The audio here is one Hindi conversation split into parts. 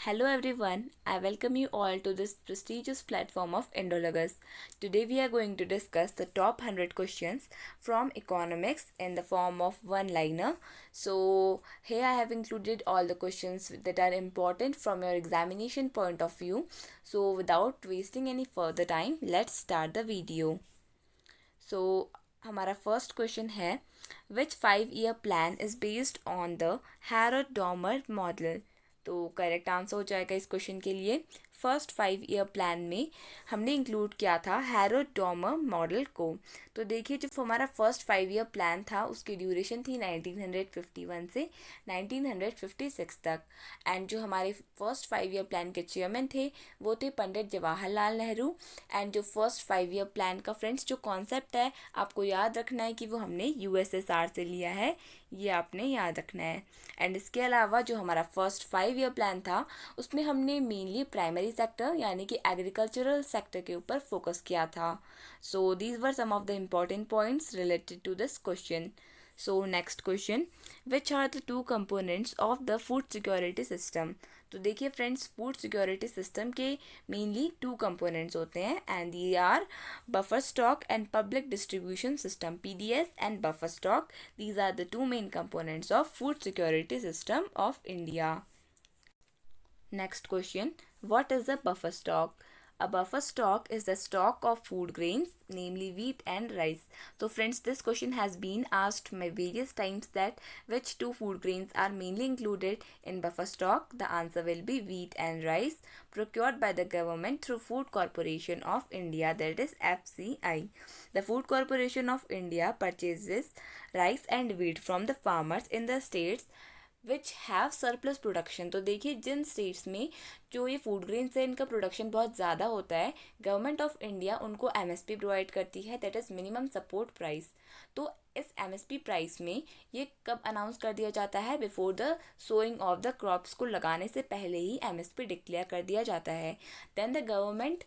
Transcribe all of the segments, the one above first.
Hello everyone, I welcome you all to this prestigious platform of Indologus. Today we are going to discuss the top 100 questions from economics in the form of one-liner. So here I have included all the questions that are important from your examination point of view. So without wasting any further time, let's start the video. So हमारा फर्स्ट क्वेश्चन है विच 5 year plan is based on the Herod Domar model. तो करेक्ट आंसर हो जाएगा इस क्वेश्चन के लिए फर्स्ट 5 ईयर प्लान में हमने इंक्लूड किया था हैरोड डॉमर मॉडल को। तो देखिए जो हमारा फर्स्ट 5 ईयर प्लान था उसकी ड्यूरेशन थी 1951 से 1956 तक। एंड जो हमारे फर्स्ट 5 ईयर प्लान के चेयरमैन थे वो थे पंडित जवाहरलाल नेहरू। एंड जो फर्स्ट 5 ईयर प्लान का फ्रेंड्स जो कॉन्सेप्ट है आपको याद रखना है कि वो हमने यूएसएसआर से लिया है, ये आपने याद रखना है। एंड इसके अलावा जो हमारा फर्स्ट 5 ईयर प्लान था उसमें हमने मेनली प्राइमरी सेक्टर यानी कि एग्रीकल्चरल सेक्टर के ऊपर फोकस किया था। So these were some of the important points related to this question. So next question, which are the two components of the food security system. तो देखिए फ्रेंड्स फूड सिक्योरिटी सिस्टम के मेनली टू कंपोनेंट्स होते हैं एंड ये are buffer stock and public distribution system PDS and buffer stock. These are the two main components of food security system of India. Next question, what is a buffer stock? A buffer stock is the stock of food grains, namely wheat and rice. So friends, this question has been asked me various times that which two food grains are mainly included in buffer stock. The answer will be wheat and rice procured by the government through Food Corporation of India, that is FCI. The Food Corporation of India purchases rice and wheat from the farmers in the states which have surplus production. तो देखिए जिन स्टेट्स में जो ये फूड ग्रेन्स है इनका प्रोडक्शन बहुत ज़्यादा होता है गवर्नमेंट ऑफ इंडिया उनको एमएसपी प्रोवाइड करती है, that is minimum support price. तो इस एमएसपी प्राइस में ये कब अनाउंस कर दिया जाता है, before the sowing of the crops को लगाने से पहले ही एमएसपी डिक्लेयर कर दिया जाता है। Then the government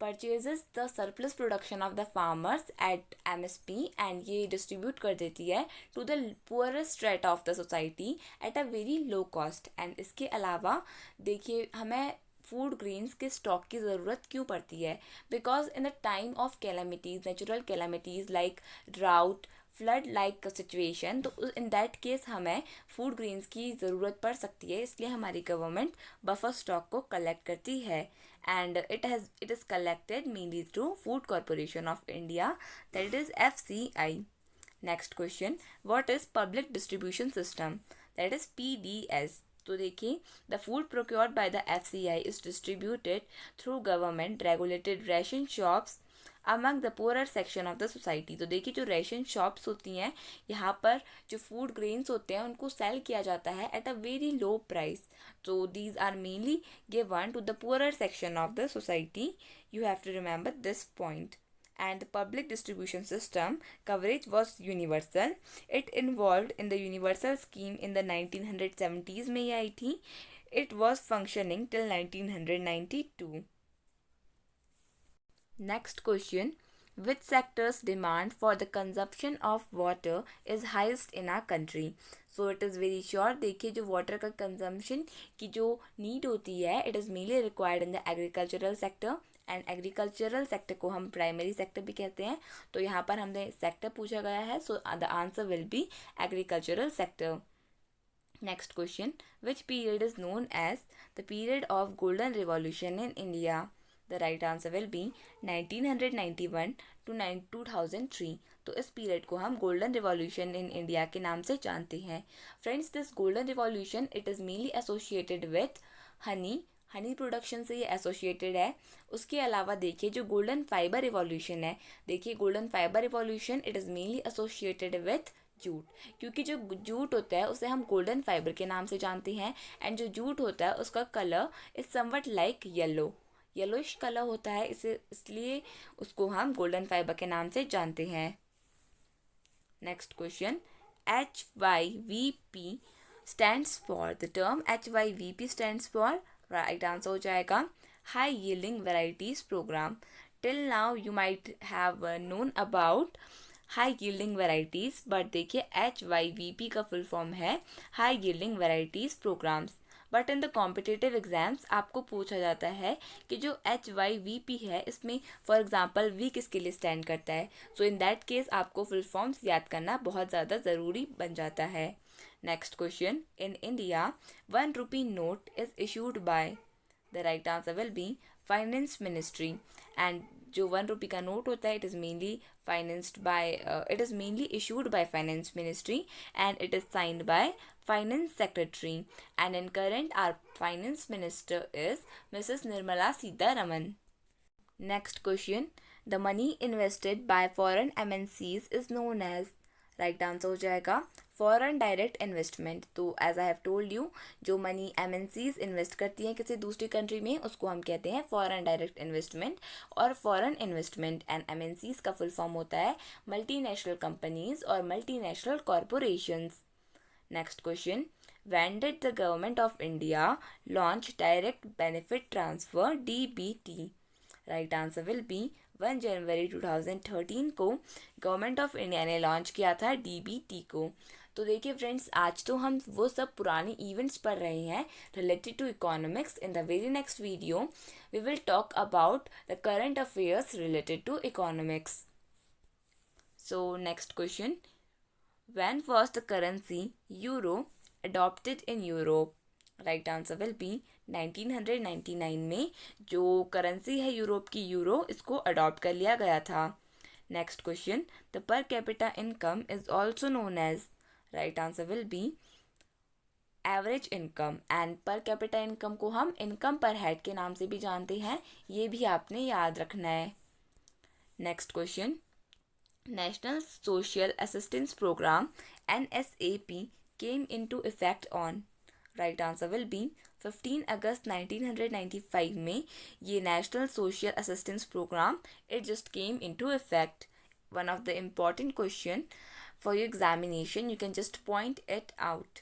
purchases the surplus production of the farmers at MSP and ये डिस्ट्रीब्यूट कर देती है to the poorest strait of the society at a very low cost. And इसके अलावा देखिए हमें फूड ग्रेन्स के स्टॉक की ज़रूरत क्यों पड़ती है, because in the time of calamities natural calamities like drought flood like situation, तो इन दैट केस हमें फूड ग्रेन्स की ज़रूरत पड़ सकती है, इसलिए हमारी गवर्नमेंट बफर स्टॉक को कलेक्ट करती है। And it is collected mainly through Food Corporation of India, that is FCI. Next question, what is public distribution system, that is PDS। तो देखिए the food procured by the FCI is distributed through government regulated ration shops among the poorer section of the society। तो देखिए जो रेशन शॉप्स होती हैं यहाँ पर जो फूड ग्रेन्स होते हैं उनको सेल किया जाता है at a very low price. तो these are mainly given to the poorer section of the society. You have to remember this point. And the public distribution system coverage was universal. It involved in the universal scheme in the 1970s में ये आई थी। It was functioning till 1992. Next question, which sector's demand for the consumption of water is highest in our country? So it is very sure, देखिए जो वाटर का कंजम्पशन की जो नीड होती है it is mainly required in the agricultural sector and agricultural sector को हम प्राइमरी सेक्टर भी कहते हैं। तो यहाँ पर हमने सेक्टर पूछा गया है, so the answer will B agricultural sector. Next question, which period is known as the period of golden revolution in India? The right answer will be 1991 to 2003। तो इस पीरियड को हम गोल्डन रिवॉल्यूशन इन इंडिया के नाम से जानते हैं। Friends this golden revolution it is mainly associated with honey production से ये एसोसिएटेड है। उसके अलावा देखिए जो गोल्डन फाइबर रिवॉल्यूशन है, देखिए golden fibre revolution it is mainly associated with jute, क्योंकि जो जूट होता है उसे हम गोल्डन फाइबर के नाम से जानते हैं। एंड जो जूट होता है उसका colour is somewhat like yellowish colour होता है, इसे इसलिए उसको हम गोल्डन फाइबर के नाम से जानते हैं। Next question, HYVP stands for, the term HYVP stands for, right answer हो जाएगा high yielding varieties programme. Till now you might have known about high yielding varieties, but देखिए HYVP का फुल फॉर्म है high yielding varieties programmes. But in the competitive exams आपको पूछा जाता है कि जो HYVP है इसमें फॉर एग्जांपल वी किसके लिए स्टैंड करता है. सो इन दैट केस आपको फुल फॉर्म्स याद करना बहुत ज़्यादा ज़रूरी बन जाता है. Next question. In India 1 rupee note is issued by. The right answer will be finance ministry. And जो 1 rupee का नोट होता है it is mainly issued by finance ministry and it is signed by finance secretary. And in current our finance minister is Mrs. Nirmala Sitharaman. Next question. The money invested by foreign MNCs is known as. Right answer हो जाएगा फॉरेन डायरेक्ट इन्वेस्टमेंट. तो as I have told you, जो मनी MNCs इन्वेस्ट करती हैं किसी दूसरी कंट्री में उसको हम कहते हैं फॉरेन डायरेक्ट इन्वेस्टमेंट. और फॉरेन इन्वेस्टमेंट एंड MNCs का फुल फॉर्म होता है मल्टीनेशनल कंपनीज और multinational corporations. Next question. When did the government of India launch direct benefit transfer DBT? Right answer will B 1 जनवरी 2013 को गवर्नमेंट ऑफ इंडिया ने लॉन्च किया था DBT को. तो देखिए फ्रेंड्स, आज तो हम वो सब पुरानी इवेंट्स पढ़ रहे हैं related to economics. In the very next video we will talk about the current affairs related to economics. So next question. When was the currency euro adopted in Europe? Right answer will be 1999 में जो करेंसी है यूरोप की यूरो, इसको अडॉप्ट कर लिया गया था. Next question. The per capita income is also known as. Right answer will be average income. And per capita income को हम इनकम पर हेड के नाम से भी जानते हैं, ये भी आपने याद रखना है. Next question. National social assistance programme NSAP came into effect on. Right answer will be 15 August 1995 में ये national social assistance programme it just came into effect. One of the important question for your examination, you can just point it out.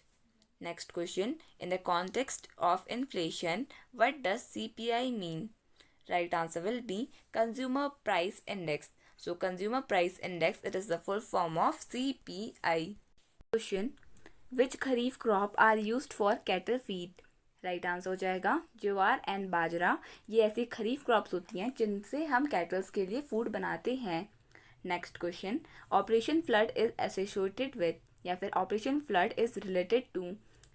Next question. In the context of inflation what does CPI मीन? Right answer will be consumer price index. So consumer price index, it is the full form of CPI. Question. Which kharif crop are used for cattle feed? Right answer हो जाएगा ज्वार एंड बाजरा. ये ऐसी खरीफ क्रॉप्स होती हैं जिनसे हम कैटल्स के लिए फूड बनाते हैं. Next question. Operation flood is associated with, या फिर operation flood is related to.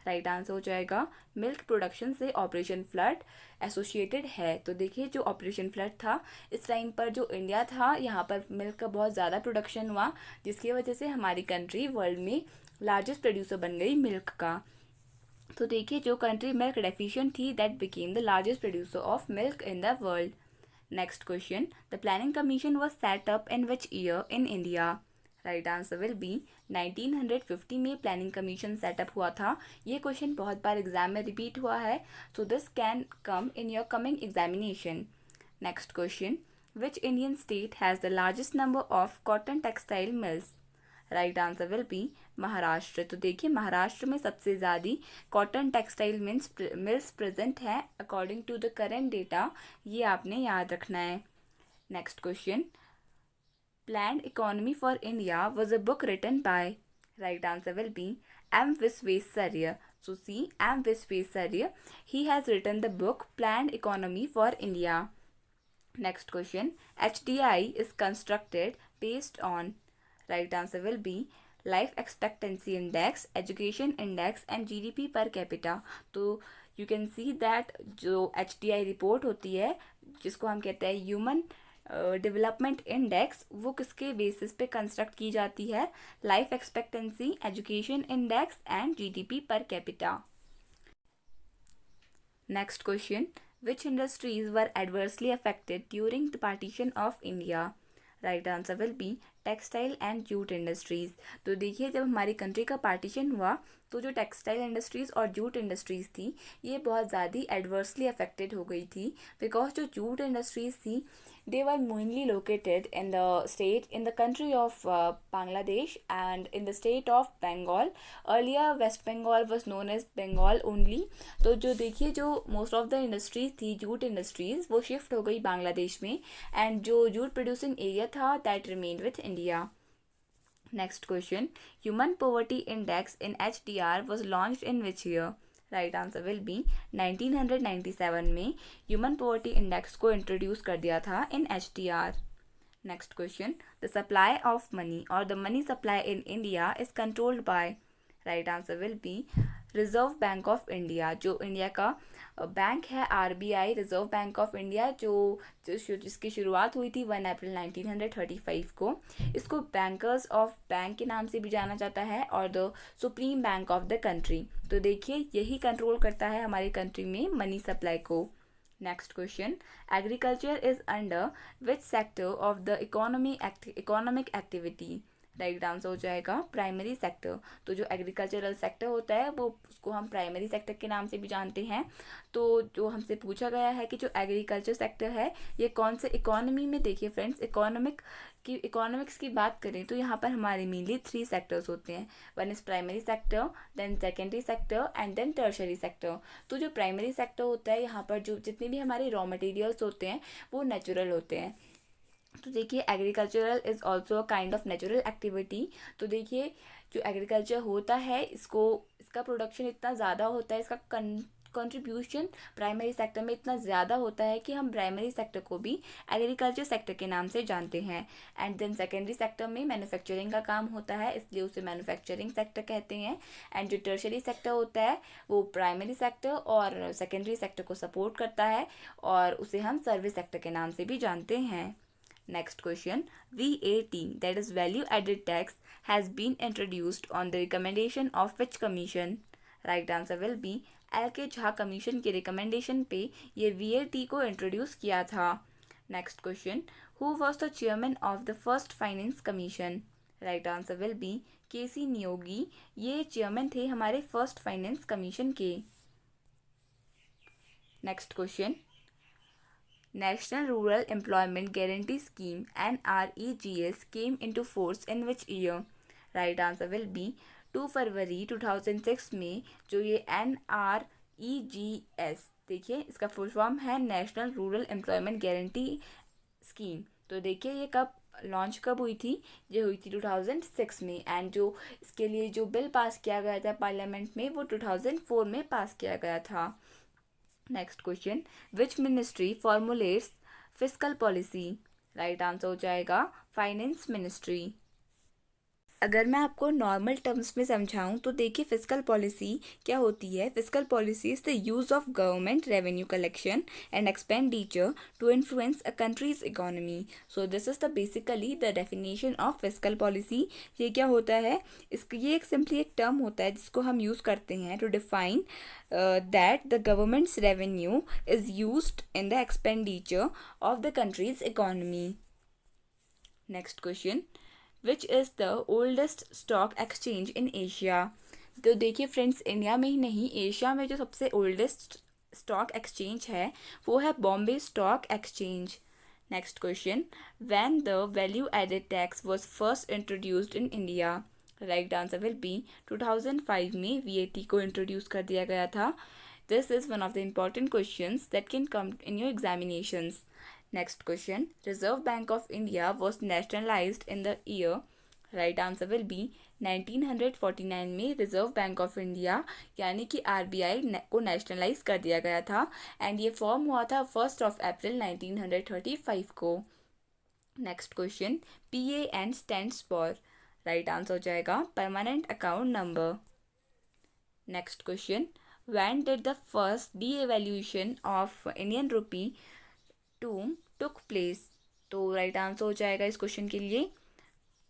Right answer हो जाएगा मिल्क प्रोडक्शन से ऑपरेशन फ्लड एसोसिएटेड है. तो देखिए, जो ऑपरेशन फ्लड था इस टाइम पर जो इंडिया था यहाँ पर मिल्क का बहुत ज़्यादा प्रोडक्शन हुआ, जिसकी वजह से हमारी कंट्री वर्ल्ड में लार्जेस्ट प्रोड्यूसर बन गई मिल्क का. तो देखिए, जो कंट्री मिल्क डेफिशिएंट थी that became the largest producer of milk in the world. Next question. The planning commission was set up in which year in India? Right answer will B 1950 में प्लानिंग कमीशन सेटअप हुआ था. ये क्वेश्चन बहुत बार एग्जाम में रिपीट हुआ है, so this can come in your coming examination. Next question. Which Indian state has the largest number of cotton textile mills? Right answer will be Maharashtra. तो देखिए, महाराष्ट्र में सबसे ज़्यादा कॉटन टेक्सटाइल मिल्स प्रेजेंट है according to the current data. ये आपने याद रखना है. Next question. Planned Economy for India was a book written by. Right answer will be M. Visvesarya. So see, M. Visvesarya, he has written the book Planned Economy for India. Next question. HDI is constructed based on. Right answer will be Life Expectancy Index, Education Index and GDP per capita. तो you can see that जो HDI रिपोर्ट होती है जिसको हम कहते हैं ह्यूमन डेवलपमेंट इंडेक्स, वो किसके बेसिस पे कंस्ट्रक्ट की जाती है? Life expectancy, education index and GDP per capita. Next question. Which industries were adversely affected during the partition of India? Right answer will B textile and jute industries. तो देखिए, जब हमारी कंट्री का पार्टीशन हुआ तो जो टेक्सटाइल इंडस्ट्रीज़ और जूट इंडस्ट्रीज़ थी ये बहुत ज़्यादा एडवर्सली अफेक्टेड हो गई थी, बिकॉज जो जूट इंडस्ट्रीज़ थी they were mainly located in the country of Bangladesh and in the state of Bengal. Earlier West Bengal was known as Bengal only. तो जो देखिए, जो मोस्ट ऑफ द इंडस्ट्रीज थी जूट इंडस्ट्रीज वो शिफ्ट हो गई बांग्लादेश में, एंड जो जूट प्रोड्यूसिंग एरिया था that remained with India. Next question. Human poverty index in HDR was launched in which year? Right answer will B 1997 में ह्यूमन पॉवर्टी इंडेक्स को इंट्रोड्यूस कर दिया था इन HTR. Next question. The supply of money or the money supply in India is controlled by. Right answer will be reserve bank of India. जो इंडिया का बैंक है RBI, reserve bank of India, जिसकी शुरुआत हुई थी 1 अप्रैल 1935 को. इसको बैंकर्स ऑफ बैंक के नाम से भी जाना जाता है और the supreme bank of the country. तो देखिए यही कंट्रोल करता है हमारी कंट्री में मनी सप्लाई को. Next question. Agriculture is under which sector of the economic activity? Right answer हो जाएगा प्राइमरी सेक्टर. तो जो एग्रीकल्चरल सेक्टर होता है वो उसको हम प्राइमरी सेक्टर के नाम से भी जानते हैं. तो जो हमसे पूछा गया है कि जो एग्रीकल्चर सेक्टर है ये कौन से इकोनॉमी में, देखिए फ्रेंड्स इकोनॉमिक्स की बात करें तो यहाँ पर हमारे मेनली 3 सेक्टर्स होते हैं. One is primary sector, then secondary sector and then tertiary sector. तो जो प्राइमरी सेक्टर होता है यहाँ पर जो जितने भी हमारे रॉ मटेरियल्स होते हैं वो नेचुरल होते हैं. तो देखिए agricultural is also a kind of natural activity. तो देखिए जो एग्रीकल्चर होता है इसका प्रोडक्शन इतना ज़्यादा होता है, इसका कंट्रीब्यूशन प्राइमरी सेक्टर में इतना ज़्यादा होता है कि हम प्राइमरी सेक्टर को भी एग्रीकल्चर सेक्टर के नाम से जानते हैं. एंड देन सेकेंडरी सेक्टर में मैन्युफैक्चरिंग का काम होता है, इसलिए उसे मैन्युफैक्चरिंग सेक्टर कहते हैं. एंड जो टर्शरी सेक्टर होता है वो प्राइमरी सेक्टर और सेकेंडरी सेक्टर को सपोर्ट करता है और उसे हम सर्विस सेक्टर के नाम से भी जानते हैं. Next question. VAT, that is value added tax, has been introduced on the recommendation of which commission? Right answer will be LK Jha commission के रिकमेंडेशन पे ये VAT को इंट्रोड्यूस किया था. Next question. Who was the chairman of the first finance commission? Right answer will be KC Neogy. ये चेयरमैन थे हमारे फर्स्ट फाइनेंस कमीशन के. Next question. National Rural Employment Guarantee Scheme NREGS came into force in which year? Right answer will be 2 फरवरी 2006 में. जो ये NREGS, देखिए इसका फुल फॉर्म है national rural employment guarantee scheme. तो देखिए ये लॉन्च कब हुई थी? ये हुई थी 2006 में. एंड जो इसके लिए जो बिल पास किया गया था पार्लियामेंट में वो 2004 में पास किया गया था. Next question. Which ministry formulates fiscal policy? Right answer हो जाएगा फाइनेंस मिनिस्ट्री. अगर मैं आपको नॉर्मल टर्म्स में समझाऊं तो देखिए फिस्कल पॉलिसी क्या होती है. Fiscal policy is the use of government revenue collection and expenditure to influence a country's economy. So this is the basically the definition of fiscal policy. ये क्या होता है? ये सिंपली एक टर्म होता है जिसको हम यूज़ करते हैं to define that the government's revenue is used in the expenditure of the country's economy. Next question. Which is the oldest stock exchange in Asia? तो देखिए फ्रेंड्स इंडिया में ही नहीं एशिया में जो सबसे ओल्डेस्ट स्टॉक एक्सचेंज है वो है Bombay stock exchange. Next question. When the value added tax was first introduced in India? Right answer will be 2005 में VAT को इंट्रोड्यूस कर दिया गया था. This is one of the important questions that can come in your examinations. Next question. Reserve bank of India was nationalised in the year? Right answer will be 1949 में रिजर्व बैंक ऑफ इंडिया यानी कि RBI को नेशनलाइज कर दिया गया था. एंड ये फॉर्म हुआ था 1 अप्रैल 1935 को. Next question. PAN stands for? Right answer हो जाएगा permanent account number. Next question. When did the first devaluation of Indian rupee took place? तो राइट आंसर हो जाएगा इस क्वेश्चन के लिए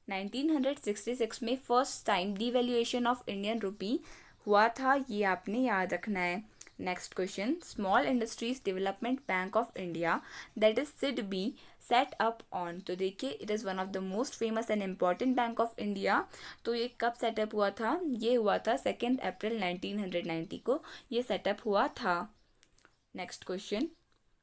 1966 में first time devaluation of Indian rupee हुआ था. ये आपने याद रखना है. Next question. Small industries development bank of India that is SIDBI set up on? तो देखिए it is one of the most famous and important bank of India. तो ये कब सेटअप हुआ था? ये हुआ था 2 अप्रैल 1990 को ये सेटअप हुआ था. Next question.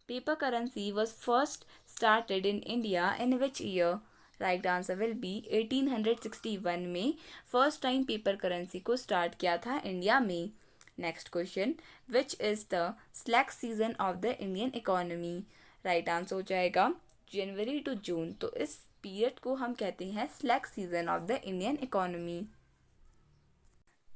Paper currency was first started in India in which year? Right answer will B 1861 में फर्स्ट टाइम पेपर करेंसी को स्टार्ट किया था इंडिया में. Next question. Which is the slack season of the Indian economy? Right answer हो जाएगा जनवरी टू जून. तो इस पीरियड को हम कहते हैं slack season of the Indian economy.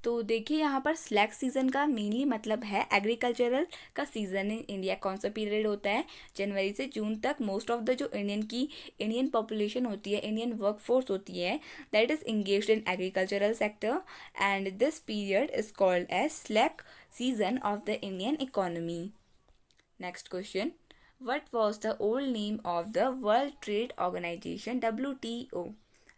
तो देखिए यहाँ पर स्लैक सीज़न का मेनली मतलब है एग्रीकल्चरल का सीज़न इन इंडिया। कौन सा पीरियड होता है? जनवरी से जून तक मोस्ट ऑफ द जो इंडियन पॉपुलेशन होती है, इंडियन वर्क फोर्स होती है, that is engaged in agricultural sector and this period is called as slack season of the Indian economy. Next question, what was the old name of the World Trade Organization WTO?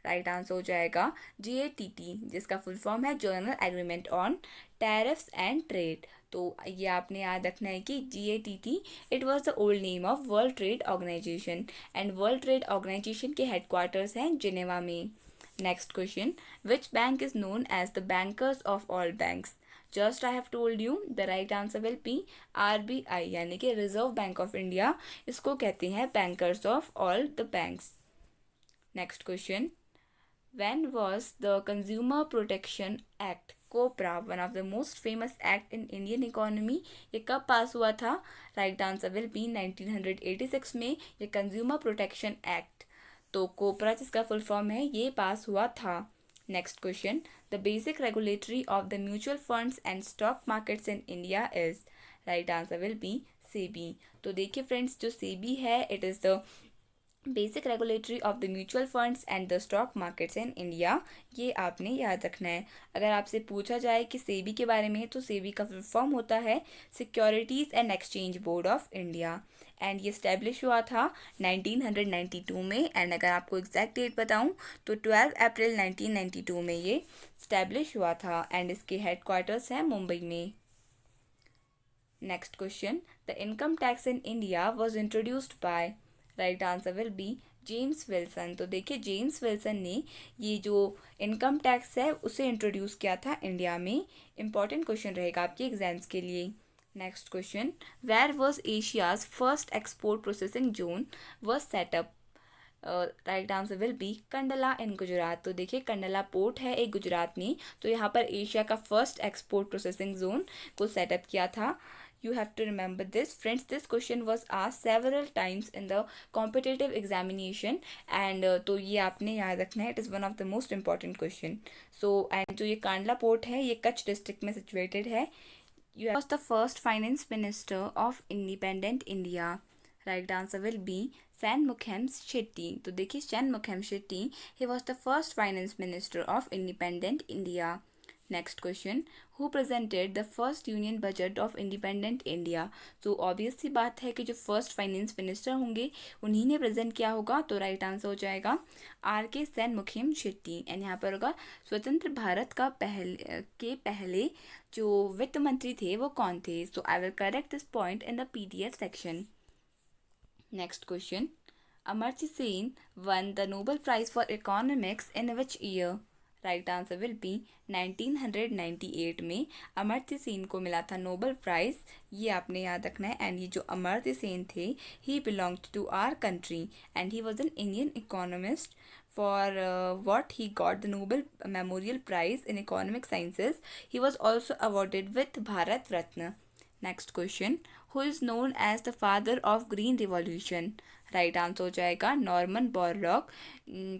Right answer हो जाएगा GATT, जिसका फुल फॉर्म है general agreement on tariffs and trade. तो ये आपने याद रखना है कि GATT it was the old name of world trade organisation and world trade organisation के हेडक्वार्टर्स हैं जिनेवा में। Next question, which bank is known as the bankers of all banks? Just I have told you the right answer will be RBI, यानी कि रिजर्व बैंक ऑफ इंडिया, इसको कहते हैं bankers of all the banks. Next question, when was the consumer protection act COPRA one of the most famous act in Indian economy? ये कब पास हुआ था? राइट आंसर विल बी 1986 में ये कंज्यूमर प्रोटेक्शन एक्ट, तो कोपरा जिसका फुल फॉर्म है, ये पास हुआ था। Next question, the basic regulatory of the mutual funds and stock markets in India is? Right answer will B SEBI. तो देखिए फ्रेंड्स, जो सेबी है it is the basic regulatory of the mutual funds and the stock markets in India, ये आपने याद रखना है। अगर आपसे पूछा जाए कि सेबी के बारे में, तो सेबी का फुल फॉर्म होता है securities and exchange board of India and ये स्टैब्लिश हुआ था 1992 में। एंड अगर आपको एग्जैक्ट डेट बताऊं तो 12 अप्रैल 1992 में ये स्टैब्लिश हुआ था एंड इसके हेडक्वार्टर्स हैं मुंबई में। Next question, the income tax in India was introduced by? Right answer will B James Wilson. तो देखिए जेम्स विल्सन ने ये जो इनकम टैक्स है उसे इंट्रोड्यूस किया था इंडिया में। इंपॉर्टेंट क्वेश्चन रहेगा आपके एग्जाम्स के लिए। Next question, where was Asia's first export processing zone was set up? Right answer will be Kandla in Gujarat. तो देखिए कंडला पोर्ट है एक गुजरात में, तो यहाँ पर एशिया का फर्स्ट एक्सपोर्ट प्रोसेसिंग जोन को सेटअप किया था। You have to remember this friends, this question was asked several times in the competitive examination and तो ये आपने याद रखना है, it is one of the most important question. So and जो ये कांडला पोर्ट है ये कच्छ डिस्ट्रिक्ट में सिचुएटेड है। You was the first finance minister of independent India? Right answer will be Shanmugam Shetty। तो देखिए Shanmugam Shetty, he was the first finance minister of independent India। Next question, who presented the first union budget of independent India? तो ऑब्वियस सी बात है कि जो फर्स्ट फाइनेंस मिनिस्टर होंगे उन्हीं ने प्रेजेंट किया होगा, तो राइट आंसर हो जाएगा RK शैनमुखम शेट्टी। एंड यहाँ पर होगा स्वतंत्र भारत का पहले जो वित्त मंत्री थे वो कौन थे? So I will correct this point in the PDF section. Next question, Amartya Sen won the Nobel prize for economics in which year? Right answer will be 1998 में अमर्त्य सेन को मिला था नोबेल प्राइज, ये आपने याद रखना है। एंड ये जो अमर्त्य सेन थे he belonged to our country and he was an Indian economist for what he got the Nobel Memorial Prize in Economic Sciences. He was also awarded with Bharat Ratna. Next question, who is known as the father of Green Revolution? Right answer हो जाएगा नॉर्मन बोरलॉग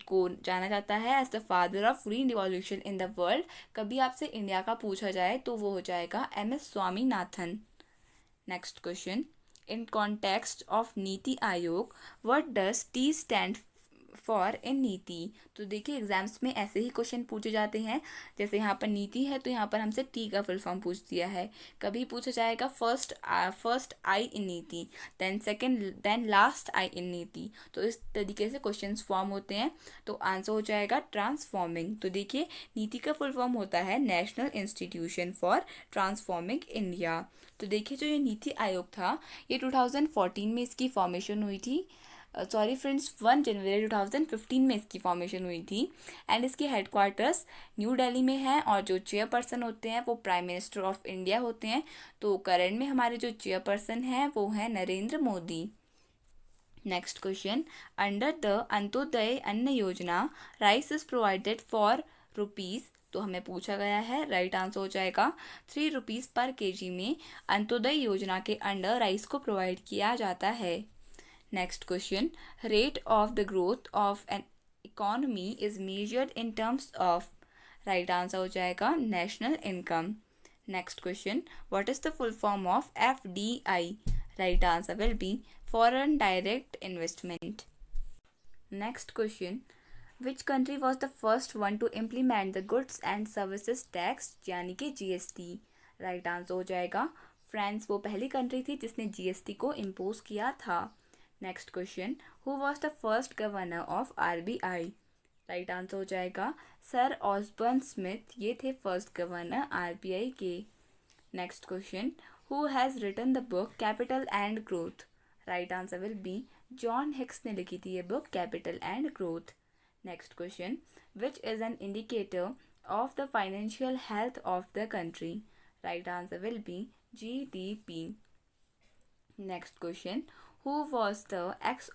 को जाना जाता है as the father of green revolution in the world. कभी आपसे इंडिया का पूछा जाए तो वो हो जाएगा MS Swaminathan. Next question, in context of NITI Aayog what does T stand for in NITI? तो देखिए एग्जाम्स में ऐसे ही क्वेश्चन पूछे जाते हैं, जैसे यहाँ पर नीति है तो यहाँ पर हमसे T का फुल फॉर्म पूछ दिया है। कभी पूछा जाएगा first I in NITI, then second, then last I in NITI, तो इस तरीके से क्वेश्चंस फॉर्म होते हैं। तो आंसर हो जाएगा ट्रांसफॉर्मिंग। तो देखिए नीति का फुल फॉर्म होता है national institution for transforming India. तो देखिए जो ये नीति आयोग था ये 2014 में इसकी फॉर्मेशन हुई थी, सॉरी फ्रेंड्स 1 जनवरी 2015 में इसकी फॉर्मेशन हुई थी एंड इसके हेडक्वार्टर्स न्यू दिल्ली में है और जो चेयरपर्सन होते हैं वो प्राइम मिनिस्टर ऑफ इंडिया होते हैं। तो करंट में हमारे जो चेयरपर्सन हैं वो है Narendra Modi. Next question, under the Antyodaya अन्न योजना rice is provided for rupees? तो हमें पूछा गया है, राइट आंसर हो जाएगा 3 रुपीज़ पर kg में अंत्योदय योजना के अंडर राइस को प्रोवाइड किया जाता है। Next question, rate of the growth of an economy is measured in terms of? Right answer हो जाएगा national income. Next question, what is the full form of FDI? Right answer will B foreign direct investment. Next question, which country was the first one two implement the goods and services tax यानी कि जीएसटी? राइट आंसर हो जाएगा फ्रांस, वो पहली कंट्री थी जिसने जीएसटी को इम्पोज किया था। Next question, who was the first governor of RBI? Right answer हो जाएगा सर ऑसबर्न स्मिथ, ये थे फर्स्ट गवर्नर आरबीआई के। Next question, who has written the book capital and growth? Right answer will be John Hicks ने लिखी थी ये book capital and growth. Next question, which is an indicator of the financial health of the country? Right answer will be GDP. Next question, who was the ex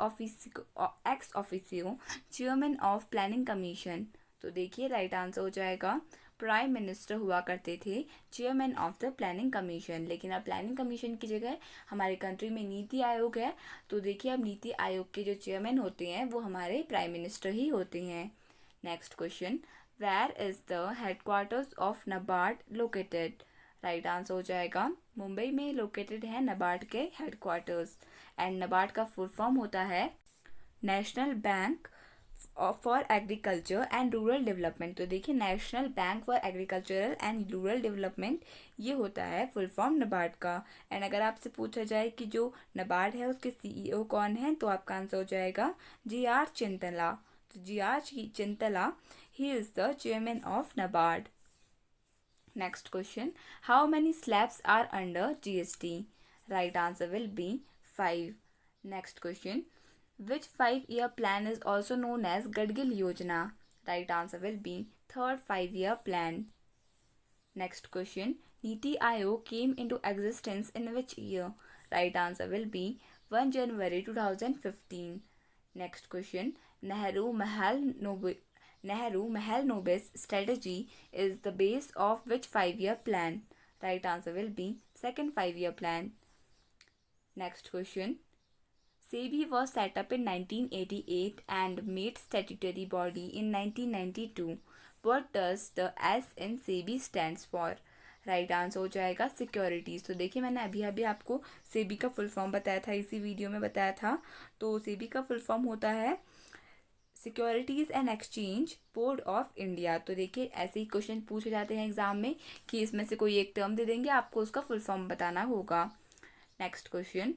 officio chairman of planning commission? तो देखिए राइट आंसर हो जाएगा प्राइम मिनिस्टर हुआ करते थे chairman of the planning commission, लेकिन अब प्लानिंग कमीशन की जगह हमारे कंट्री में नीति आयोग है। तो देखिए अब नीति आयोग के जो चेयरमैन होते हैं वो हमारे प्राइम मिनिस्टर ही होते हैं। Next question, where is the headquarters of NABARD located? Right answer हो जाएगा मुंबई में लोकेटेड है नबार्ड के हेडक्वार्टर्स। एंड नबार्ड का फुल फॉर्म होता है national bank for agriculture and rural development. तो देखिए national bank for agricultural and rural development ये होता है फुल फॉर्म नबार्ड का। एंड अगर आपसे पूछा जाए कि जो नबार्ड है उसके सीईओ कौन है, तो आपका आंसर हो जाएगा जीआर चिंतला। तो जीआर चिंतला ही is the chairman of NABARD. Next question, how many slabs are under GST? Right answer will be 5. Next question, which 5-year plan is also known as Gadgil Yojana? Right answer will be third 5-year plan. Next question, Niti Aayog came into existence in which year? Right answer will be 1 January 2015. Next question, Nehru Mahal Nobis strategy is the base of which 5-year plan? Right answer will be second 5-year plan. Next question, SEBI was set up in 1988 and made statutory body in 1992. What does the S in SEBI stands for? Right answer हो जाएगा सिक्योरिटीज़। तो देखिए मैंने अभी अभी आपको सेबी का फुल फॉर्म बताया था, इसी वीडियो में बताया था। तो सेबी का फुल फॉर्म होता है securities and exchange board of India. तो देखिए ऐसे ही क्वेश्चन पूछे जाते हैं एग्जाम में कि इसमें से कोई एक टर्म दे देंगे, आपको उसका फुल फॉर्म बताना होगा। Next question,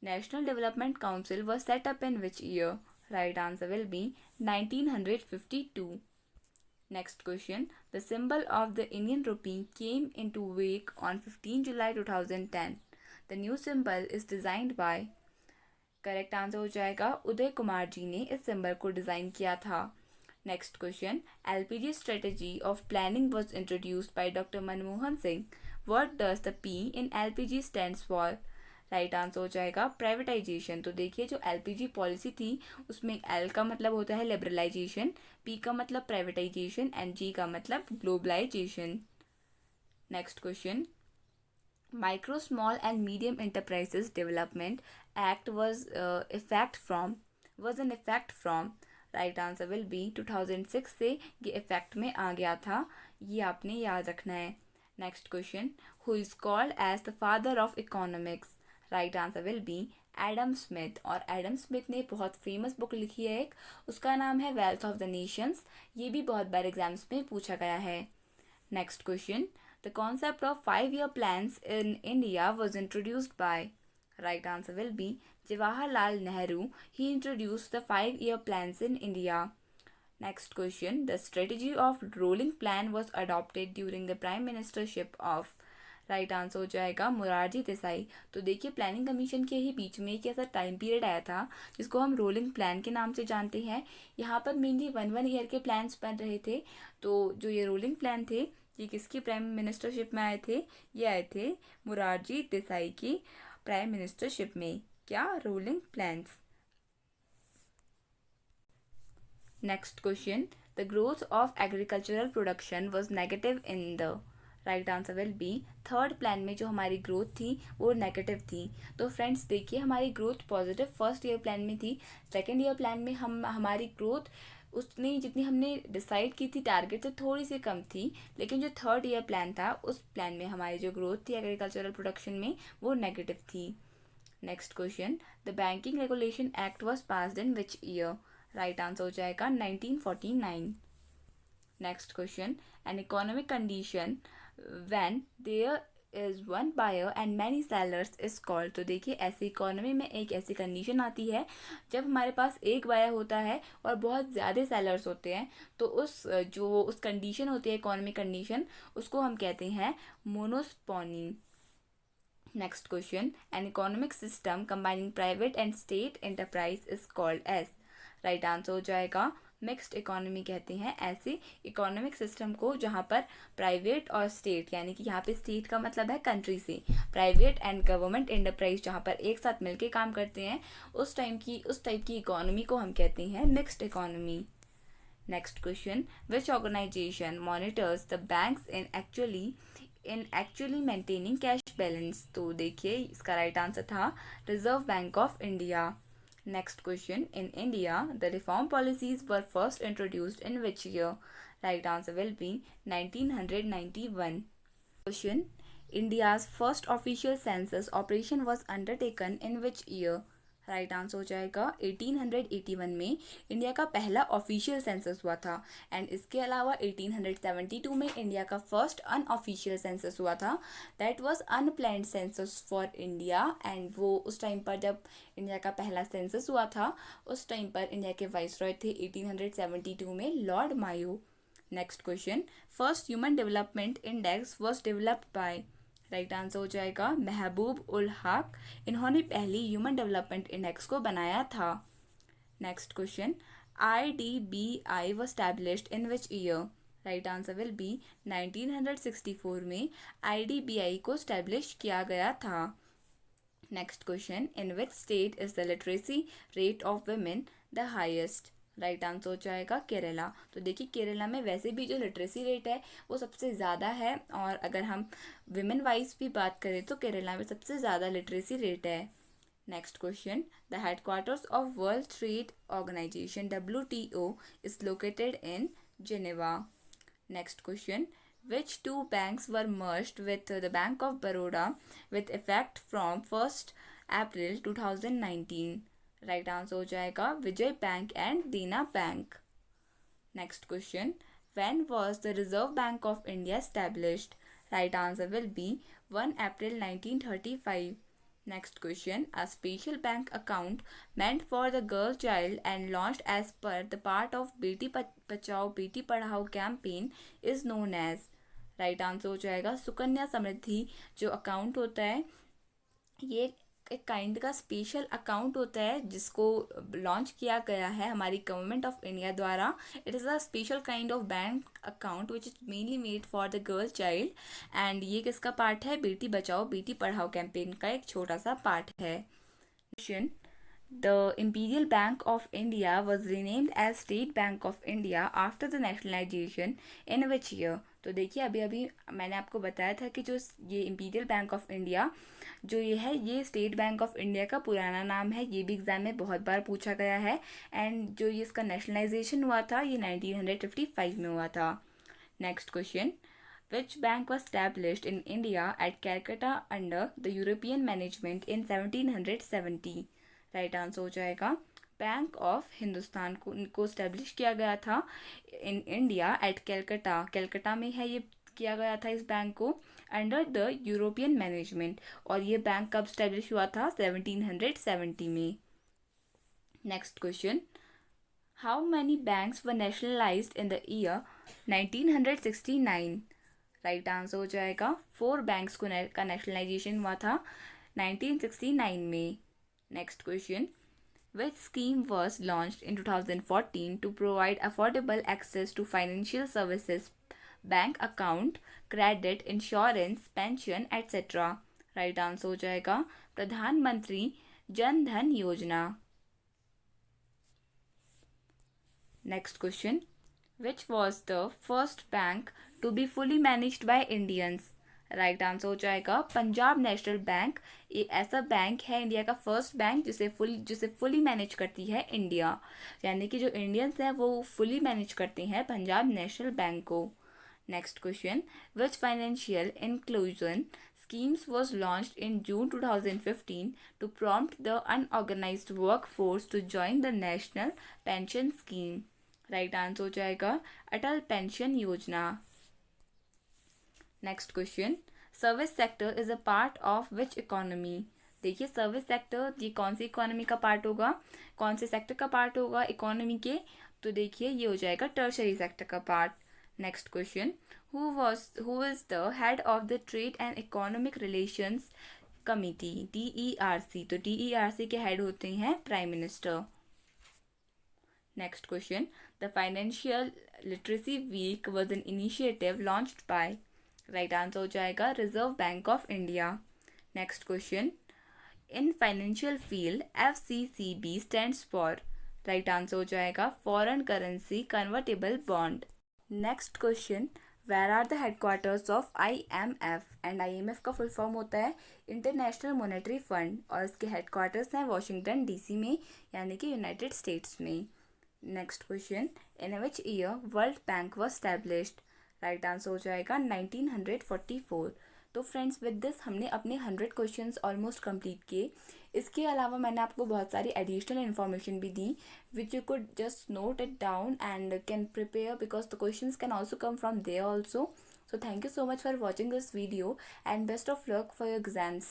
national development council was set up in which year? Right answer will B 1952. Next question, the symbol of the Indian rupee came into wake on 15 July 2010. The new symbol is designed by, correct answer हो जाएगा उदय कुमार जी ने इस सिंबल को डिज़ाइन किया था। Next question, LPG strategy of planning was introduced by doctor Manmohan Singh. What does the P in LPG stands for? Right answer हो जाएगा प्राइवेटाइजेशन। तो देखिए जो एलपीजी पॉलिसी थी उसमें एल का मतलब होता है लिबरलाइजेशन, पी का मतलब प्राइवेटाइजेशन एंड जी का मतलब globalisation. Next question, micro small and medium enterprises development act was an effect from. Right answer will be 2006 से ये इफेक्ट में आ गया था, ये आपने याद रखना है। Next question, who is called as the father of economics? Right answer will be Adam Smith. और एडम स्मिथ ने बहुत फेमस बुक लिखी है एक, उसका नाम है वेल्थ ऑफ द नेशंस। ये भी बहुत बार एग्जाम्स में पूछा गया है। Next question, the concept of 5-year plans in India was introduced by. Right answer will be Jawaharlal Nehru. He introduced the 5-year plans in India. Next question, the strategy of rolling plan was adopted during the prime ministership of. Right answer हो जाएगा मोरारजी देसाई। तो देखिए प्लानिंग कमीशन के ही बीच में एक ऐसा टाइम पीरियड आया था जिसको हम रोलिंग प्लान के नाम से जानते हैं। यहाँ पर मेनली 1 ईयर के प्लान्स बन रहे थे। तो जो ये रोलिंग प्लान थे ये किसकी प्राइम मिनिस्टरशिप में आए थे? ये आए थे मोरारजी देसाई की प्राइम मिनिस्टरशिप में। क्या? Rolling plans. Next question, the growth of agricultural production was negative in the. Right answer will B third plan में जो हमारी ग्रोथ थी वो नेगेटिव थी। तो फ्रेंड्स देखिए हमारी growth positive first year plan में थी, सेकेंड ईयर प्लान में हमारी ग्रोथ उसने जितनी हमने डिसाइड की थी टारगेट से थोड़ी सी कम थी, लेकिन जो थर्ड ईयर प्लान था उस प्लान में हमारी जो ग्रोथ थी एग्रीकल्चरल प्रोडक्शन में वो नेगेटिव थी। Next question, the banking regulation act was passed in which year? Right answer हो जाएगा 1949। Next question, an economic condition when there is one buyer and many sellers is called. तो देखिए ऐसी इकोनॉमी में एक ऐसी कंडीशन आती है जब हमारे पास एक बायर होता है और बहुत ज़्यादा सेलर्स होते हैं, तो उस कंडीशन होती है इकोनॉमिक कंडीशन, उसको हम कहते हैं monopsony. Next question, an economic system combining private and state enterprise is called as. Right answer हो जाएगा मिक्स्ड इकोनॉमी कहते हैं ऐसे इकोनॉमिक सिस्टम को जहाँ पर प्राइवेट और स्टेट, यानी कि यहाँ पे स्टेट का मतलब है कंट्री से, प्राइवेट एंड गवर्नमेंट एंटरप्राइज जहाँ पर एक साथ मिलके काम करते हैं, उस टाइप की इकोनॉमी को हम कहते हैं mixed economy. Next question, which organisation monitors the banks in actually maintaining cash balance? तो देखिए इसका राइट आंसर था reserve bank of India. Next question, in India the reform policies were first introduced in which year? Right answer will be 1991। Question, India's first official census operation was undertaken in which year? Right answer हो जाएगा 1881 में इंडिया का पहला ऑफिशियल सेंसस हुआ था। एंड इसके अलावा 1872 में इंडिया का फर्स्ट अनऑफिशियल सेंसस हुआ था, that was unplanned census for India. And वो उस टाइम पर जब इंडिया का पहला सेंसस हुआ था उस टाइम पर इंडिया के वाइसरॉय थे 1872 में lord Mayo. Next question, first human development index was developed by? Right answer हो जाएगा महबूब उल हक, इन्होंने पहली ह्यूमन डेवलपमेंट इंडेक्स को बनाया था। Next question, IDBI was established in which year? Right answer will B 1964 में IDBI को स्टैब्लिश किया गया था। Next question, in which state is the literacy rate of women the highest? Right answer हो जाएगा केरला। तो देखिए केरला में वैसे भी जो लिटरेसी रेट है वो सबसे ज़्यादा है, और अगर हम विमेन वाइज भी बात करें तो केरला में सबसे ज़्यादा लिटरेसी रेट है। Next question, the headquarters of world trade organisation WTO is located in Geneva. Next question, which two banks were merged with the Bank of Baroda with effect from 1st April 2019? Right answer हो जाएगा विजय बैंक एंड देना bank. Next question, when was the Reserve Bank of India established? Right answer will B 1 April 1935. Next question, a special bank account meant for the girl child and launched as per the part of Beti Bachao Beti Padhao campaign is known as? Right answer हो जाएगा सुकन्या समृद्धि। जो अकाउंट होता है ये एक काइंड का स्पेशल अकाउंट होता है जिसको लॉन्च किया गया है हमारी गवर्नमेंट ऑफ इंडिया द्वारा। It is a special kind of bank account which is mainly made for the girl child. And ये किसका पार्ट है? बेटी बचाओ बेटी पढ़ाओ कैंपेन का एक छोटा सा पार्ट है। Question, The Imperial Bank of India was renamed as State Bank of India after the nationalization in which year? तो देखिए अभी अभी मैंने आपको बताया था कि जो ये इम्पीरियल बैंक ऑफ इंडिया जो ये है ये स्टेट बैंक ऑफ इंडिया का पुराना नाम है। ये भी एग्जाम में बहुत बार पूछा गया है। एंड जो ये इसका नेशनलाइजेशन हुआ था ये 1955 में हुआ था। Next question, which bank was established in India at Calcutta under the European management in 1770? Right answer हो जाएगा बैंक ऑफ हिंदुस्तान को स्टैब्लिश किया गया था in India at Calcutta. Calcutta में है ये किया गया था इस बैंक को अंडर द यूरोपियन मैनेजमेंट। और ये बैंक कब स्टैब्लिश हुआ था? 1770 में। Next question, how many banks were nationalised in the year 1969? Right answer हो जाएगा 4 बैंक्स का नेशनलाइजेशन हुआ था 1969 में। Next question, which scheme was launched in 2014 to provide affordable access to financial services, bank account, credit, insurance, pension, etc? Right answer हो जाएगा प्रधानमंत्री जन धन योजना। Next question, which was the first bank to be fully managed by Indians? Right answer हो जाएगा पंजाब नेशनल बैंक। एक ऐसा बैंक है इंडिया का फर्स्ट बैंक जिसे फुली मैनेज करती है इंडिया, यानी कि जो इंडियंस हैं वो फुली मैनेज करते हैं पंजाब नेशनल बैंक को। Next question, which financial inclusion schemes was launched in June 2015 to prompt the unorganized workforce to join the national pension scheme? Right answer हो जाएगा अटल पेंशन योजना। Next question, service sector is a part of which economy? देखिए सर्विस सेक्टर ये कौन सी इकोनॉमी का पार्ट होगा, कौन से सेक्टर का पार्ट होगा इकोनॉमी के? तो देखिए ये हो जाएगा टर्शरी सेक्टर का part. Next question, who is the head of the trade and economic relations committee DERC? तो DERC के हेड होते हैं prime minister. Next question, the financial literacy week was an initiative launched by? Right answer हो जाएगा reserve bank of India. Next question, in financial field FCCB stands for? Right answer हो जाएगा foreign currency convertible bond. Next question, where are the headquarters of IMF? And IMF का फुल फॉर्म होता है इंटरनेशनल मॉनेटरी फंड, और इसके हेडक्वार्टर्स हैं वॉशिंगटन DC में, यानी कि यूनाइटेड स्टेट्स में। Next question, in which year world bank was established? Right answer हो जाएगा 1944। तो फ्रेंड्स विद दिस हमने अपने 100 क्वेश्चंस ऑलमोस्ट कंप्लीट किए। इसके अलावा मैंने आपको बहुत सारी एडिशनल इन्फॉर्मेशन भी दी which you could just note it down and can prepare because the questions can also come from there also. So thank you so much for watching this video and best of luck for your exams.